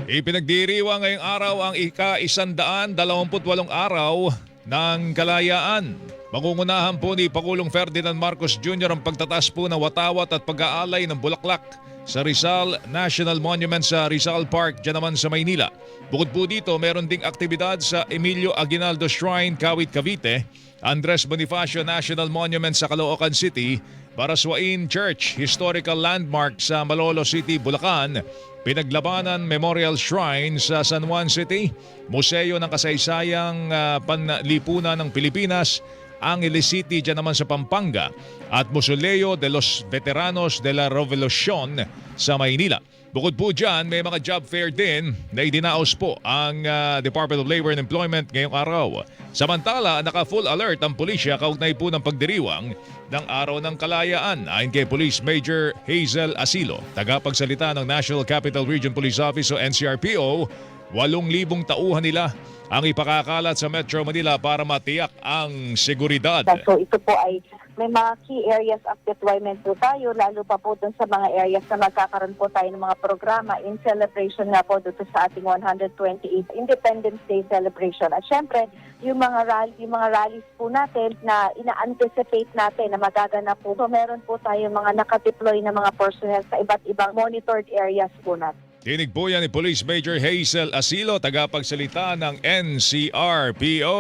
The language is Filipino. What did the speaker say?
Ipinagdiriwang ngayong araw ang ika-128 araw ng kalayaan. Mangungunahan po ni Pangulong Ferdinand Marcos Jr. ang pagtataas po ng watawat at pag-aalay ng bulaklak sa Rizal National Monument sa Rizal Park dyan naman sa Maynila. Bukod po dito, meron ding aktibidad sa Emilio Aguinaldo Shrine, Kawit, Cavite, Andres Bonifacio National Monument sa Caloocan City, Baraswain Church, Historical Landmark sa Malolo City, Bulacan, Pinaglabanan Memorial Shrine sa San Juan City, Museo ng Kasaysayang Panlipunan ng Pilipinas, Angeles City dyan naman sa Pampanga, at Mausoleo de los Veteranos de la Revolucion sa Maynila. Bukod po dyan, may mga job fair din na idinaos po ang Department of Labor and Employment ngayong araw. Samantala, naka-full alert ang pulisya kaugnay po ng pagdiriwang ng Araw ng Kalayaan. Ayon kay Police Major Hazel Asilo, tagapagsalita ng National Capital Region Police Office o NCRPO, 8,000 tauhan nila ang ipakakalat sa Metro Manila para matiyak ang seguridad. So ito po ay may mga key areas of deployment po tayo, lalo pa po dun sa mga areas na magkakaroon po tayo ng mga programa in celebration nga po dito sa ating 128th Independence Day celebration. At syempre, yung mga rallies po natin na ina-anticipate natin na magaganap po. So meron po tayo mga nakadeploy na mga personnel sa iba't ibang monitored areas po natin. Tinig po yan ni Police Major Hazel Asilo, tagapagsalita ng NCRPO.